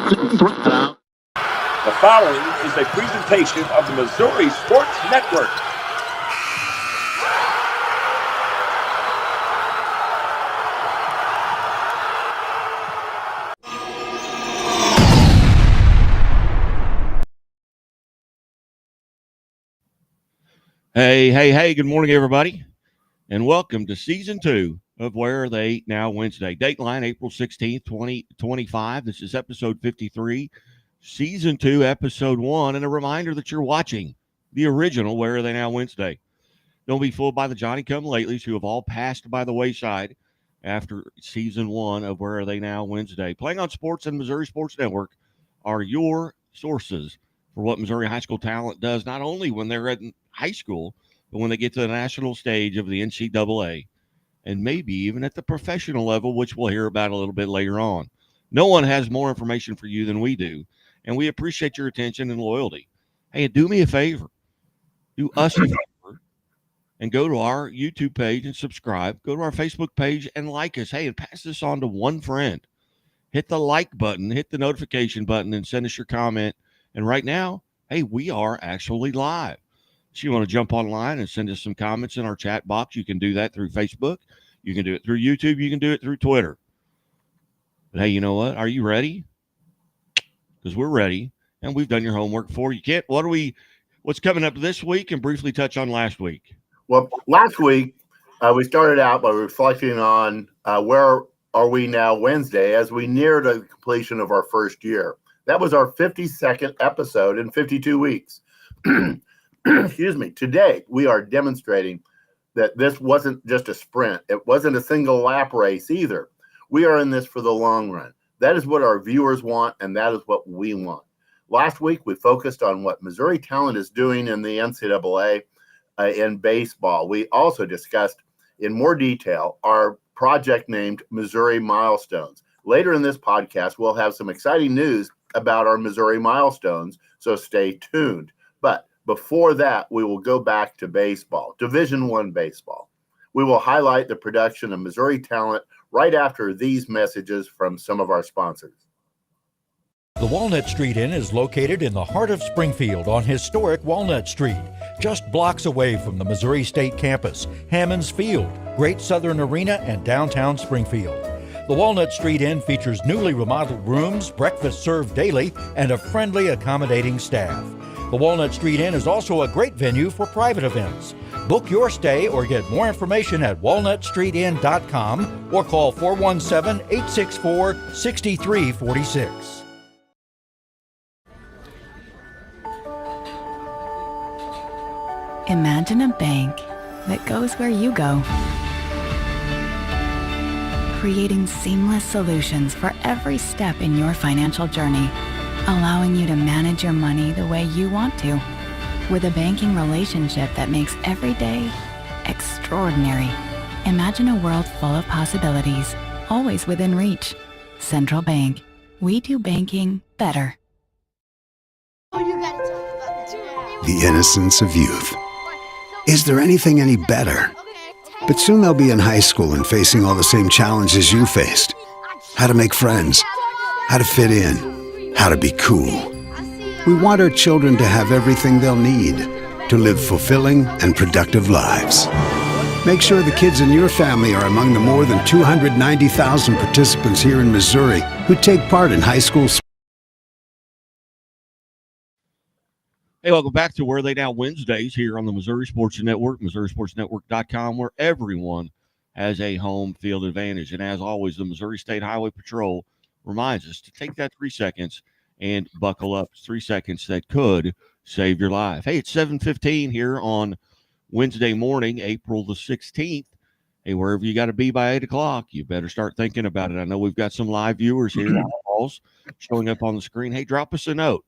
The following is a presentation of the Missouri Sports Network. Hey, good morning, everybody, and welcome to Season 2 of Where Are They Now Wednesday. Dateline, April 16th, 2025. This is Episode 53, Season 2, Episode 1, and a reminder that you're watching the original Where Are They Now Wednesday. Don't be fooled by the Johnny-come-latelys who have all passed by the wayside after Season 1 of Where Are They Now Wednesday. Playing on Sports and Missouri Sports Network are your sources for what Missouri high school talent does, not only when they're at high school, but when they get to the national stage of the NCAA, and maybe even at the professional level, which we'll hear about a little bit later on. No one has more information for you than we do, and we appreciate your attention and loyalty. Hey, do me a favor. Do us a favor and go to our YouTube page and subscribe. Go to our Facebook page and like us. Hey, and pass this on to one friend. Hit the like button, hit the notification button, and send us your comment. And right now, hey, we are actually live. So you want to jump online and send us some comments in our chat box, you can do that through Facebook. You can do it through YouTube. You can do it through Twitter. But hey, you know what? Are you ready? Because we're ready, and we've done your homework for you. Kent, what's coming up this week, and briefly touch on last week? Well, last week, we started out by reflecting on where are we now Wednesday as we near the completion of our first year. That was our 52nd episode in 52 weeks. Excuse me. Today, we are demonstrating that this wasn't just a sprint. It wasn't a single lap race either. We are in this for the long run. That is what our viewers want, and that is what we want. Last week, we focused on what Missouri talent is doing in the NCAA in baseball. We also discussed in more detail our project named Missouri Milestones. Later in this podcast, we'll have some exciting news about our Missouri Milestones, so stay tuned. But before that, we will go back to baseball, Division I baseball. We will highlight the production of Missouri talent right after these messages from some of our sponsors. The Walnut Street Inn is located in the heart of Springfield on historic Walnut Street, just blocks away from the Missouri State campus, Hammonds Field, Great Southern Arena, and downtown Springfield. The Walnut Street Inn features newly remodeled rooms, breakfast served daily, and a friendly, accommodating staff. The Walnut Street Inn is also a great venue for private events. Book your stay or get more information at walnutstreetinn.com or call 417-864-6346. Imagine a bank that goes where you go, creating seamless solutions for every step in your financial journey, allowing you to manage your money the way you want to, with a banking relationship that makes every day extraordinary. Imagine a world full of possibilities, always within reach. Central Bank. We do banking better. The innocence of youth. Is there anything any better? But soon they'll be in high school and facing all the same challenges you faced. How to make friends, how to fit in, how to be cool. We want our children to have everything they'll need to live fulfilling and productive lives. Make sure the kids in your family are among the more than 290,000 participants here in Missouri who take part in high school sports. Hey, welcome back to Where Are They Now Wednesdays here on the Missouri Sports Network, MissouriSportsNetwork.com, where everyone has a home field advantage. And as always, the Missouri State Highway Patrol reminds us to take that 3 seconds and buckle up. It's 3 seconds that could save your life. Hey, it's 7:15 here on Wednesday morning, April the 16th. Hey, wherever you got to be by 8 o'clock, you better start thinking about it. I know we've got some live viewers here showing up on the screen. Hey, drop us a note.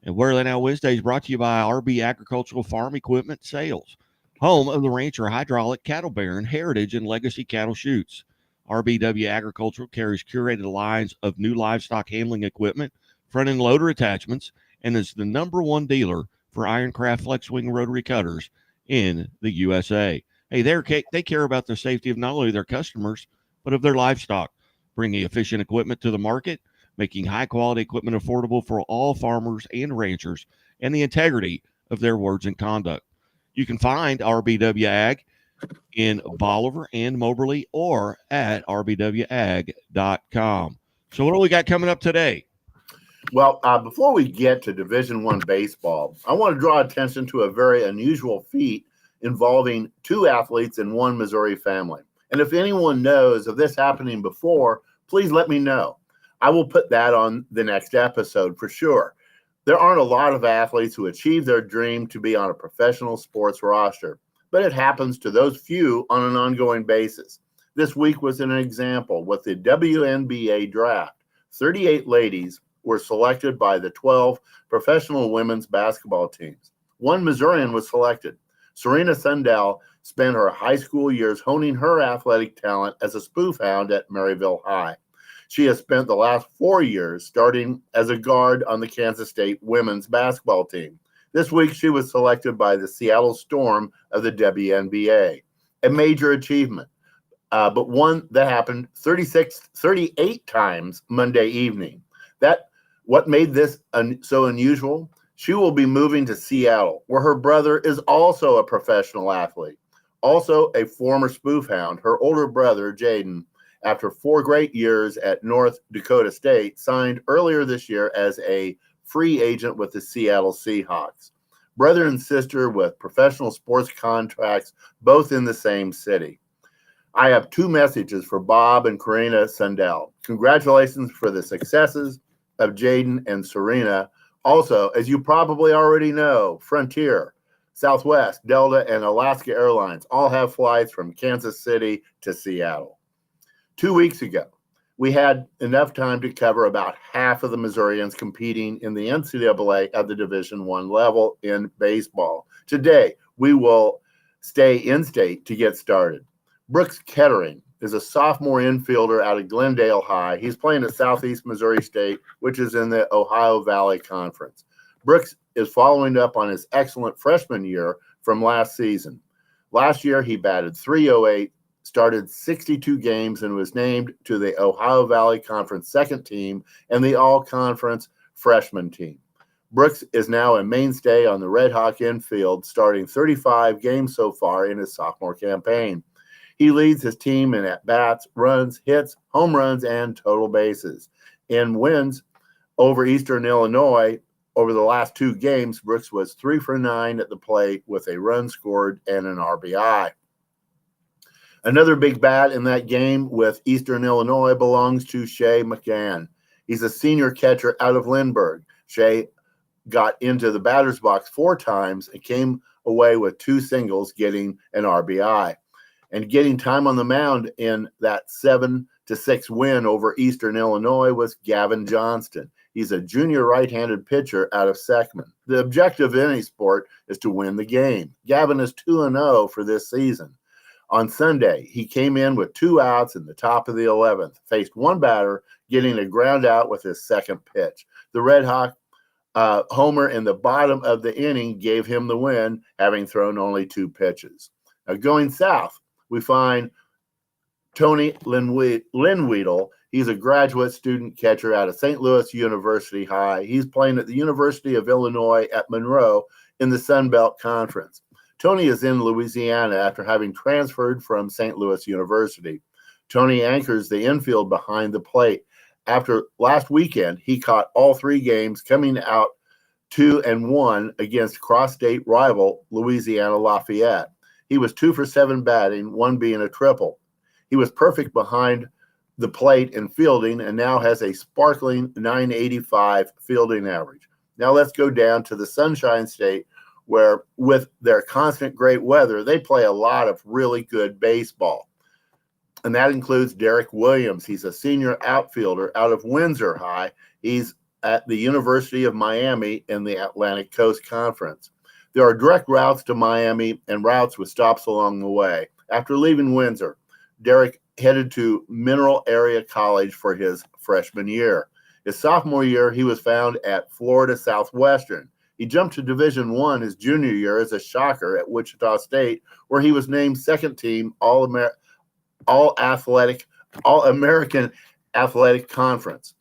And Where Are They Now Wednesday is brought to you by RB Agricultural Farm Equipment Sales, home of the Rancher Hydraulic Cattle Baron Heritage and Legacy Cattle Chutes. RBW Agricultural carries curated lines of new livestock handling equipment, front-end loader attachments, and is the #1 dealer for Ironcraft FlexWing rotary cutters in the USA. Hey, they care about the safety of not only their customers, but of their livestock, bringing efficient equipment to the market making high-quality equipment affordable for all farmers and ranchers, and the integrity of their words and conduct. You can find RBW Ag in Bolivar and Moberly or at rbwag.com. So what do we got coming up today? Well, before we get to Division I baseball, I want to draw attention to a very unusual feat involving two athletes in one Missouri family. And if anyone knows of this happening before, please let me know. I will put that on the next episode for sure. There aren't a lot of athletes who achieve their dream to be on a professional sports roster, but it happens to those few on an ongoing basis. This week was an example with the WNBA draft. 38 ladies were selected by the 12 professional women's basketball teams. One Missourian was selected. Serena Sundell spent her high school years honing her athletic talent as a spoof hound at Maryville High. She has spent the last 4 years starting as a guard on the Kansas State women's basketball team. This week, she was selected by the Seattle Storm of the WNBA, a major achievement, but one that happened 38 times Monday evening. What made this so unusual? She will be moving to Seattle, where her brother is also a professional athlete. Also a former spoof hound, her older brother, Jaden, after 4 great years at North Dakota State, signed earlier this year as a free agent with the Seattle Seahawks. Brother and sister with professional sports contracts, both in the same city. I have 2 messages for Bob and Karina Sundell. Congratulations for the successes of Jaden and Serena. Also, as you probably already know, Frontier, Southwest, Delta, and Alaska Airlines all have flights from Kansas City to Seattle. 2 weeks ago, we had enough time to cover about half of the Missourians competing in the NCAA at the Division I level in baseball. Today, we will stay in-state to get started. Brooks Kettering is a sophomore infielder out of Glendale High. He's playing at Southeast Missouri State, which is in the Ohio Valley Conference. Brooks is following up on his excellent freshman year from last season. Last year, he batted .308, started 62 games, and was named to the Ohio Valley Conference second team and the all-conference freshman team. Brooks is now a mainstay on the Red Hawk infield, starting 35 games so far in his sophomore campaign. He leads his team in at-bats, runs, hits, home runs, and total bases. In wins over Eastern Illinois over the last 2 games, Brooks was 3 for 9 at the plate with a run scored and an RBI. Another big bat in that game with Eastern Illinois belongs to Shea McGann. He's a senior catcher out of Lindbergh. Shea got into the batter's box 4 times and came away with 2 singles, getting an RBI. And getting time on the mound in that 7-6 win over Eastern Illinois was Gavin Johnston. He's a junior right-handed pitcher out of Seckman. The objective in any sport is to win the game. Gavin is 2-0 for this season. On Sunday, he came in with 2 outs in the top of the 11th, faced 1 batter, getting a ground out with his second pitch. The Red Hawk homer in the bottom of the inning gave him the win, having thrown only 2 pitches. Now, going south, we find Tony Linweedle. He's a graduate student catcher out of St. Louis University High. He's playing at the University of Illinois at Monroe in the Sun Belt Conference. Tony is in Louisiana after having transferred from St. Louis University. Tony anchors the infield behind the plate. After last weekend, he caught all 3 games, coming out 2-1 against cross-state rival Louisiana Lafayette. He was 2 for 7 batting, 1 being a triple. He was perfect behind the plate in fielding and now has a sparkling .985 fielding average. Now let's go down to the Sunshine State, where with their constant great weather, they play a lot of really good baseball. And that includes Derek Williams. He's a senior outfielder out of Windsor High. He's at the University of Miami in the Atlantic Coast Conference. There are direct routes to Miami and routes with stops along the way. After leaving Windsor, Derek headed to Mineral Area College for his freshman year. His sophomore year, he was found at Florida Southwestern. He jumped to Division I his junior year as a shocker at Wichita State, where he was named second team All-American Athletic Conference.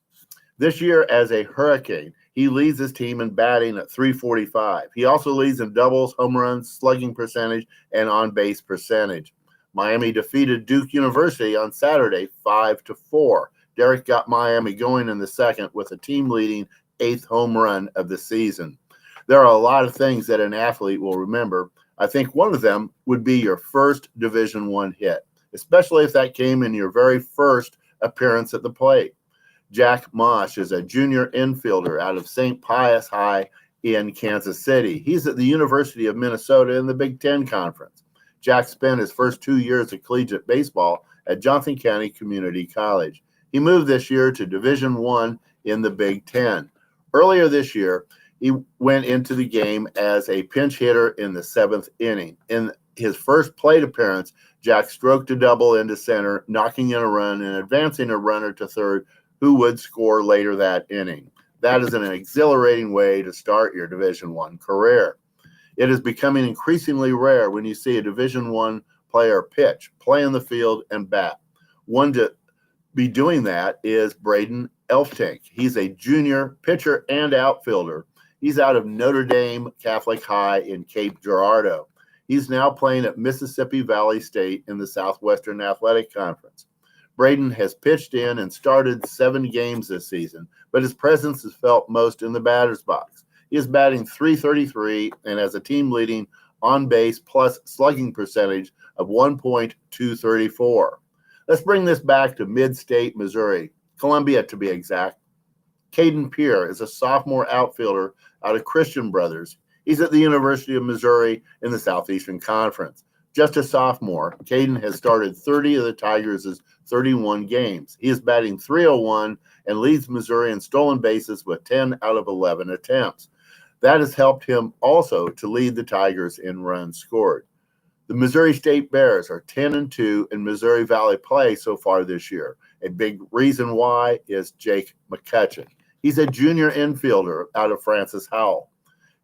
This year, as a Hurricane, he leads his team in batting at .345. He also leads in doubles, home runs, slugging percentage, and on-base percentage. Miami defeated Duke University on Saturday 5-4. Derek got Miami going in the second with a team-leading 8th home run of the season. There are a lot of things that an athlete will remember. I think one of them would be your first Division I hit, especially if that came in your very first appearance at the plate. Jack Mosh is a junior infielder out of St. Pius High in Kansas City. He's at the University of Minnesota in the Big Ten Conference. Jack spent his first 2 years of collegiate baseball at Johnson County Community College. He moved this year to Division I in the Big Ten. Earlier this year, he went into the game as a pinch hitter in the 7th inning. In his first plate appearance, Jack stroked a double into center, knocking in a run and advancing a runner to third, who would score later that inning. That is an exhilarating way to start your Division I career. It is becoming increasingly rare when you see a Division I player pitch, play in the field, and bat. One to be doing that is Braden Elftink. He's a junior pitcher and outfielder. He's out of Notre Dame Catholic High in Cape Girardeau. He's now playing at Mississippi Valley State in the Southwestern Athletic Conference. Braden has pitched in and started 7 games this season, but his presence is felt most in the batter's box. He is batting .333 and has a team-leading on-base plus slugging percentage of 1.234. Let's bring this back to mid-state Missouri, Columbia to be exact. Caden Pierre is a sophomore outfielder out of Christian Brothers. He's at the University of Missouri in the Southeastern Conference. Just a sophomore, Caden has started 30 of the Tigers' 31 games. He is batting .301 and leads Missouri in stolen bases with 10 out of 11 attempts. That has helped him also to lead the Tigers in runs scored. The Missouri State Bears are 10-2 in Missouri Valley play so far this year. A big reason why is Jake McCutcheon. He's a junior infielder out of Francis Howell.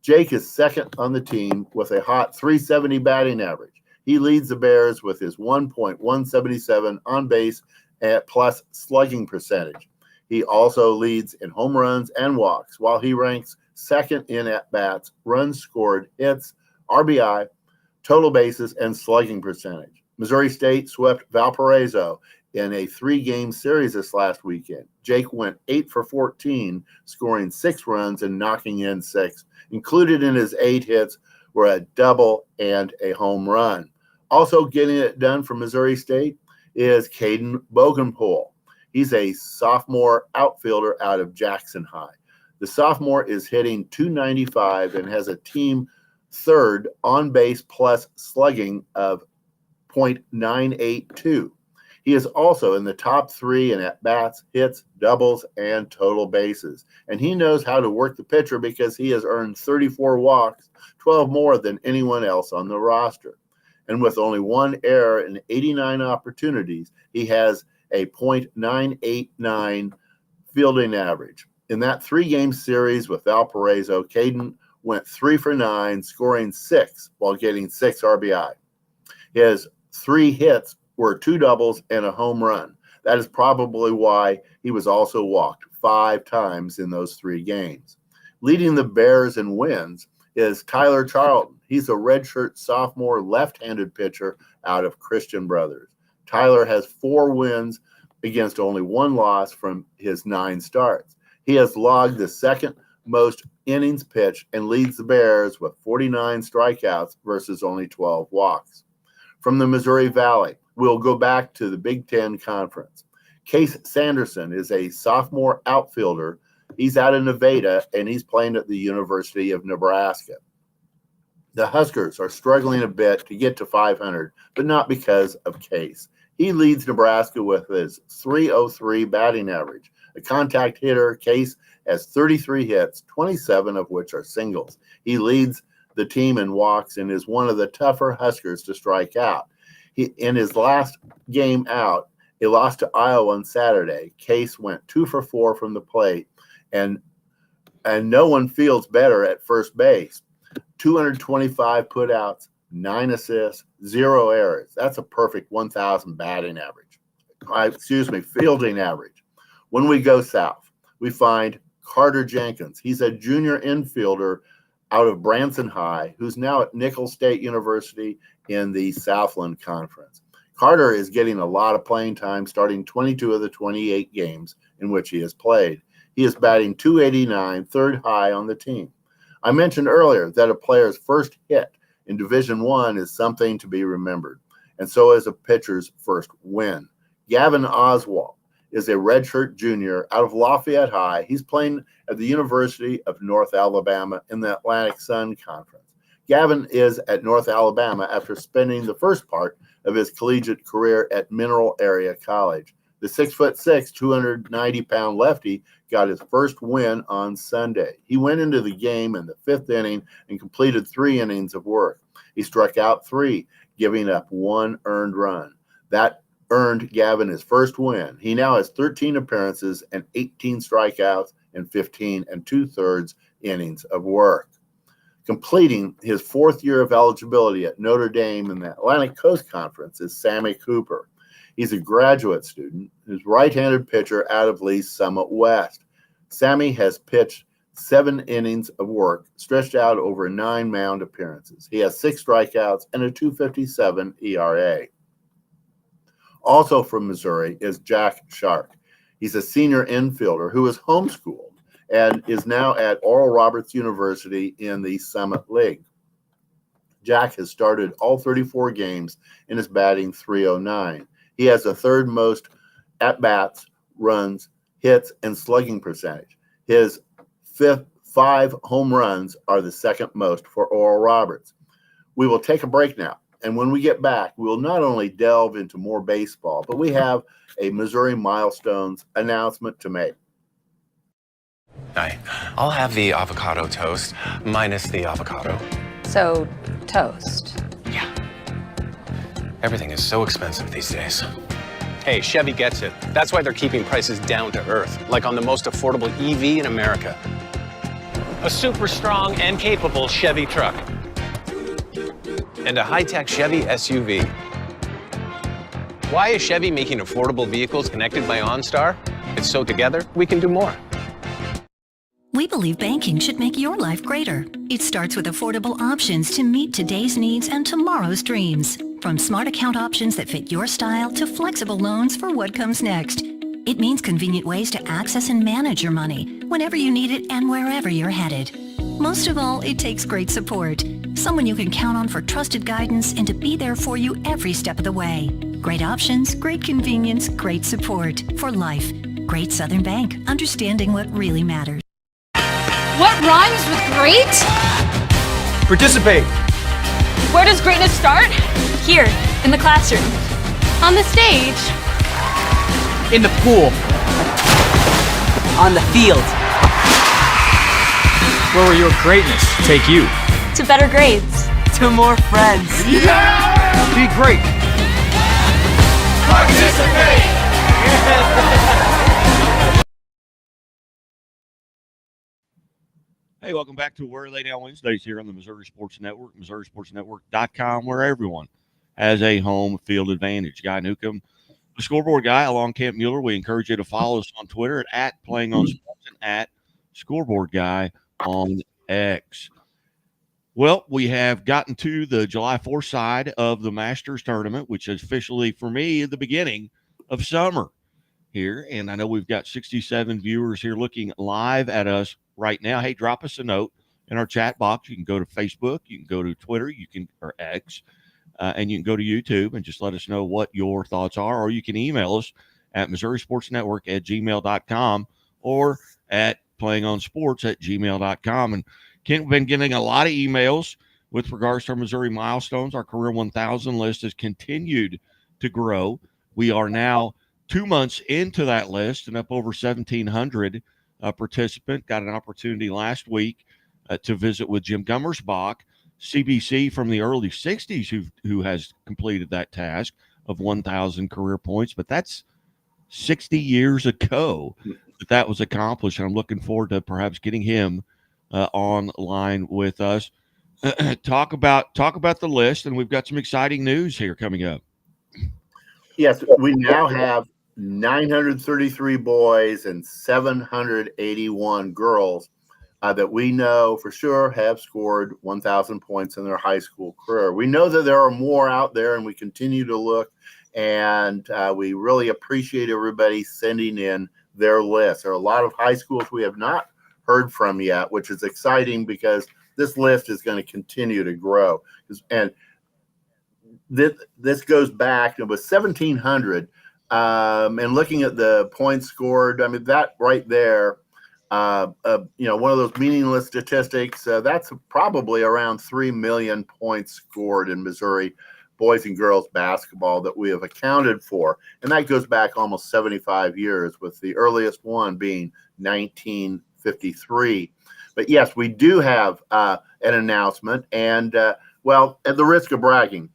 Jake is second on the team with a hot .370 batting average. He leads the Bears with his 1.177 on base plus slugging percentage. He also leads in home runs and walks, while he ranks second in at-bats, runs scored, hits, RBI, total bases, and slugging percentage. Missouri State swept Valparaiso in a 3-game series this last weekend. Jake went 8 for 14, scoring 6 runs and knocking in 6. Included in his 8 hits were a double and a home run. Also getting it done for Missouri State is Caden Bogenpool. He's a sophomore outfielder out of Jackson High. The sophomore is hitting .295 and has a team third on base plus slugging of .982. He is also in the top 3 in at-bats, hits, doubles, and total bases. And he knows how to work the pitcher because he has earned 34 walks, 12 more than anyone else on the roster. And with only 1 error and 89 opportunities, he has a .989 fielding average. In that 3-game series with Valparaiso, Caden went 3 for 9, scoring 6 while getting 6 RBI. His 3 hits were 2 doubles and a home run. That is probably why he was also walked 5 times in those 3 games. Leading the Bears in wins is Tyler Charlton. He's a redshirt sophomore left-handed pitcher out of Christian Brothers. Tyler has 4 wins against only 1 loss from his 9 starts. He has logged the second most innings pitched and leads the Bears with 49 strikeouts versus only 12 walks. From the Missouri Valley, we'll go back to the Big Ten Conference. Case Sanderson is a sophomore outfielder. He's out of Nevada, and he's playing at the University of Nebraska. The Huskers are struggling a bit to get to 500, but not because of Case. He leads Nebraska with his .303 batting average. A contact hitter, Case has 33 hits, 27 of which are singles. He leads the team in walks and is one of the tougher Huskers to strike out. In his last game out, he lost to Iowa on Saturday. Case went 2 for 4 from the plate, and no one feels better at first base. 225 putouts, 9 assists, 0 errors. That's a perfect 1,000 batting average. Fielding average. When we go south, we find Carter Jenkins. He's a junior infielder out of Branson High, who's now at Nicholls State University in the Southland Conference. Carter is getting a lot of playing time, starting 22 of the 28 games in which he has played. He is batting .289, third high on the team. I mentioned earlier that a player's first hit in Division I is something to be remembered, and so is a pitcher's first win. Gavin Oswald is a redshirt junior out of Lafayette High. He's playing at the University of North Alabama in the Atlantic Sun Conference. Gavin is at North Alabama after spending the first part of his collegiate career at Mineral Area College. The 6'6", 290-pound lefty got his first win on Sunday. He went into the game in the fifth inning and completed 3 innings of work. He struck out 3, giving up 1 earned run. That earned Gavin his first win. He now has 13 appearances and 18 strikeouts and 15 2/3 innings of work. Completing his 4th year of eligibility at Notre Dame in the Atlantic Coast Conference is Sammy Cooper. He's a graduate student who's right-handed pitcher out of Lee's Summit West. Sammy has pitched 7 innings of work, stretched out over 9 mound appearances. He has 6 strikeouts and a .257 ERA. Also from Missouri is Jack Shark. He's a senior infielder who is homeschooled and is now at Oral Roberts University in the Summit League. Jack has started all 34 games and is batting .309. He has the 3rd most at-bats, runs, hits, and slugging percentage. His 5 home runs are the 2nd most for Oral Roberts. We will take a break now, and when we get back, we will not only delve into more baseball, but we have a Missouri Milestones announcement to make. Hi, I'll have the avocado toast minus the avocado. So, toast. Yeah. Everything is so expensive these days. Hey, Chevy gets it. That's why they're keeping prices down to earth, like on the most affordable EV in America. A super strong and capable Chevy truck. And a high-tech Chevy SUV. Why is Chevy making affordable vehicles connected by OnStar? It's so together we can do more. We believe banking should make your life greater. It starts with affordable options to meet today's needs and tomorrow's dreams. From smart account options that fit your style to flexible loans for what comes next. It means convenient ways to access and manage your money whenever you need it and wherever you're headed. Most of all, it takes great support. Someone you can count on for trusted guidance and to be there for you every step of the way. Great options, great convenience, great support. For life. Great Southern Bank. Understanding what really matters. What rhymes with great? Participate. Where does greatness start? Here, in the classroom. On the stage. In the pool. On the field. Where will your greatness take you? To better grades. To more friends. Yeah! Be great. Participate! Hey, welcome back to Where Are They Now Wednesdays here on the Missouri Sports Network, MissouriSportsNetwork.com, where everyone has a home field advantage. Guy Newcomb, the scoreboard guy, along Kent Mueller. We encourage you to follow us on Twitter at Playing on Sports and at Scoreboard Guy on X. Well, we have gotten to the July 4th side of the Masters tournament, which is officially, for me, the beginning of summer here. And I know we've got 67 viewers here looking live at us right now. Hey, drop us a note in our chat box. You can go to Facebook, you can go to Twitter, or X, and you can go to YouTube and just let us know what your thoughts are, or you can email us at MissouriSportsNetwork@gmail.com or at playingonsports@gmail.com. And Kent, we've been getting a lot of emails with regards to our Missouri milestones. Our Career 1000 list has continued to grow. We are now 2 months into that list and up over 1,700 participant. Got an opportunity last week to visit with Jim Gummersbach, CBC from the early 60s, who has completed that task of 1,000 career points. But that's 60 years ago that was accomplished. And I'm looking forward to perhaps getting him online with us. Talk about the list, and we've got some exciting news here coming up. Yes, we now have 933 boys and 781 girls that we know for sure have scored 1,000 points in their high school career. We know that there are more out there, and we continue to look, and we really appreciate everybody sending in their list. There are a lot of high schools we have not heard from yet, which is exciting because this list is going to continue to grow. And this goes back, it was 1,700, and looking at the points scored, I mean, that right there, one of those meaningless statistics, that's probably around 3 million points scored in Missouri boys and girls basketball that we have accounted for. And that goes back almost 75 years, with the earliest one being 1953. But yes, we do have an announcement. And, at the risk of bragging,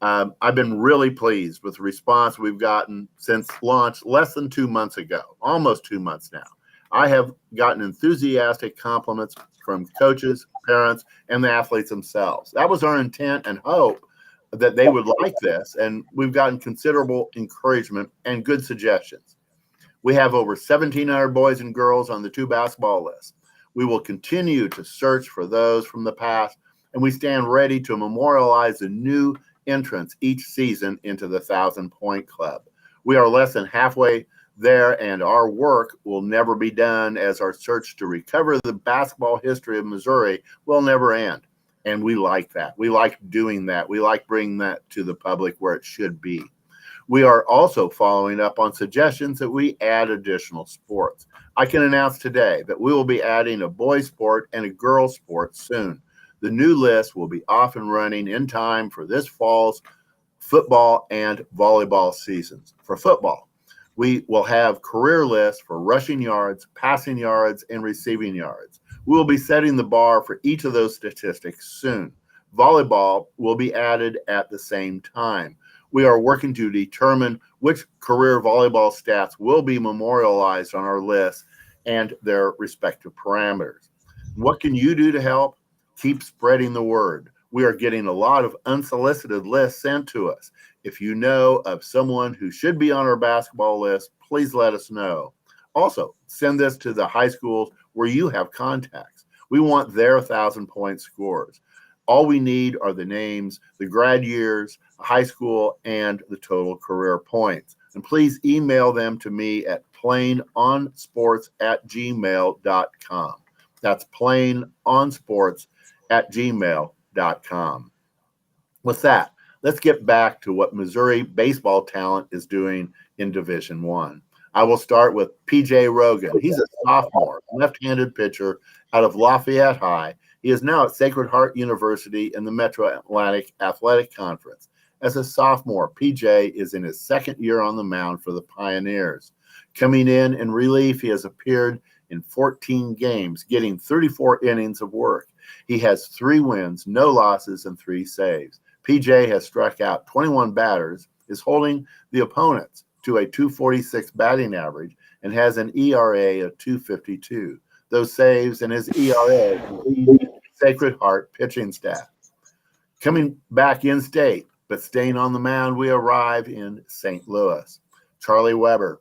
I've been really pleased with the response we've gotten since launch less than 2 months ago, almost 2 months now. I have gotten enthusiastic compliments from coaches, parents, and the athletes themselves. That was our intent and hope, that they would like this, and we've gotten considerable encouragement and good suggestions. We have over 1,700 boys and girls on the 2 basketball list. We will continue to search for those from the past, and we stand ready to memorialize the new entrants each season into the 1,000-point club. We are less than halfway there, and our work will never be done, as our search to recover the basketball history of Missouri will never end. And we like that. We like doing that. We like bringing that to the public where it should be. We are also following up on suggestions that we add additional sports. I can announce today that we will be adding a boys sport and a girls sport soon. The new list will be off and running in time for this fall's football and volleyball seasons. For football, we will have career lists for rushing yards, passing yards, and receiving yards. We will be setting the bar for each of those statistics soon. Volleyball will be added at the same time. We are working to determine which career volleyball stats will be memorialized on our list and their respective parameters. What can you do to help? Keep spreading the word. We are getting a lot of unsolicited lists sent to us. If you know of someone who should be on our basketball list, please let us know. Also, send this to the high schools where you have contacts. We want their 1,000-point scores. All we need are the names, the grad years, high school, and the total career points. And please email them to me at plainonsports@gmail.com. That's plainonsports@gmail.com. With that, let's get back to what Missouri baseball talent is doing in Division I. I will start with P.J. Rogan. He's a sophomore, left-handed pitcher out of Lafayette High. He is now at Sacred Heart University in the Metro Atlantic Athletic Conference. As a sophomore, P.J. is in his second year on the mound for the Pioneers. Coming in relief, he has appeared in 14 games, getting 34 innings of work. He has 3 wins, no losses, and 3 saves. P.J. has struck out 21 batters, is holding the opponents to a .246 batting average, and has an ERA of 2.52. Those saves and his ERA lead Sacred Heart pitching staff. Coming back in state, but staying on the mound, we arrive in St. Louis. Charlie Weber.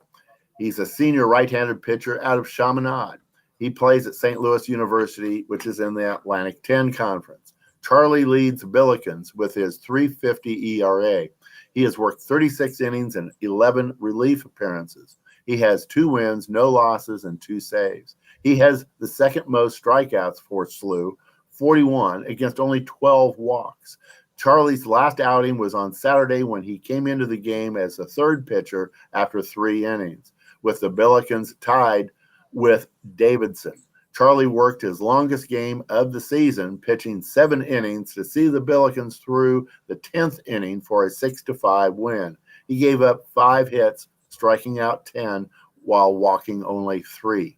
He's a senior right-handed pitcher out of Chaminade. He plays at St. Louis University, which is in the Atlantic 10 Conference. Charlie leads the Billikens with his .350 ERA. He has worked 36 innings and 11 relief appearances. He has 2 wins, no losses, and 2 saves. He has the second most strikeouts for SLU, 41, against only 12 walks. Charlie's last outing was on Saturday when he came into the game as the third pitcher after 3 innings, with the Billikens tied with Davidson. Charlie worked his longest game of the season, pitching 7 innings to see the Billikens through the 10th inning for a 6-5 win. He gave up 5 hits, striking out 10 while walking only 3.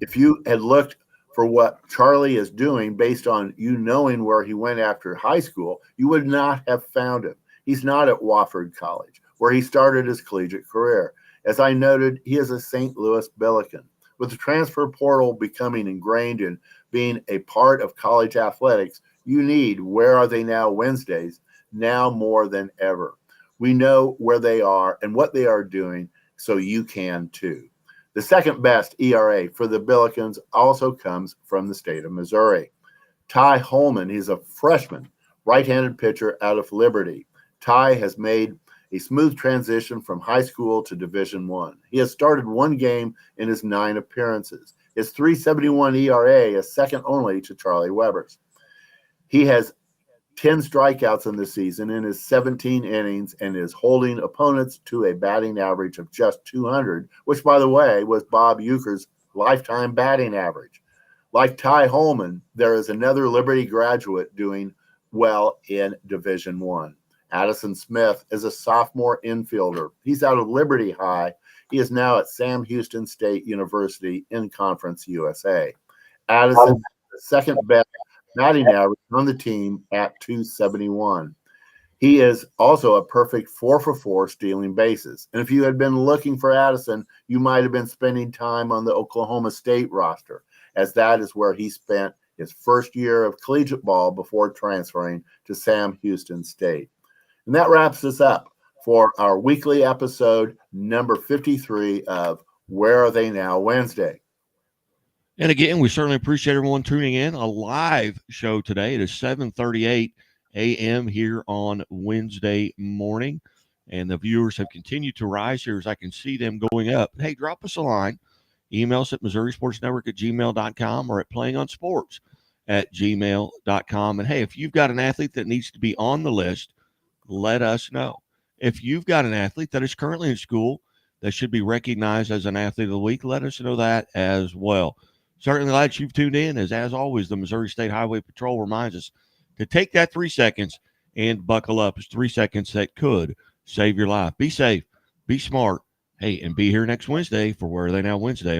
If you had looked for what Charlie is doing based on you knowing where he went after high school, you would not have found him. He's not at Wofford College, where he started his collegiate career. As I noted, he is a St. Louis Billiken. With the transfer portal becoming ingrained in being a part of college athletics, you need Where Are They Now Wednesdays now more than ever. We know where they are and what they are doing, so you can too. The second best ERA for the Billikens also comes from the state of Missouri. Ty Holman, he's a freshman, right-handed pitcher out of Liberty. Ty has made a smooth transition from high school to Division I. He has started one game in his 9 appearances. His .371 ERA is second only to Charlie Weber's. He has 10 strikeouts in the season in his 17 innings and is holding opponents to a batting average of just 200, which, by the way, was Bob Uecker's lifetime batting average. Like Ty Holman, there is another Liberty graduate doing well in Division I. Addison Smith is a sophomore infielder. He's out of Liberty High. He is now at Sam Houston State University in Conference USA. Addison is the second best batting average on the team at .271. He is also a perfect 4-for-4 stealing bases. And if you had been looking for Addison, you might have been spending time on the Oklahoma State roster, as that is where he spent his first year of collegiate ball before transferring to Sam Houston State. And that wraps us up for our weekly episode number 53 of Where Are They Now Wednesday. And again, we certainly appreciate everyone tuning in. A live show today. It is 7:38 a.m. here on Wednesday morning. And the viewers have continued to rise here as I can see them going up. Hey, drop us a line. Email us at MissouriSportsNetwork@gmail.com or at playingonsports@gmail.com. And hey, if you've got an athlete that needs to be on the list, let us know. If you've got an athlete that is currently in school that should be recognized as an athlete of the week, let us know that as well. Certainly glad that you've tuned in. As always, the Missouri State Highway Patrol reminds us to take that 3 seconds and buckle up. It's 3 seconds that could save your life. Be safe, be smart, hey, and be here next Wednesday for Where Are They Now Wednesday.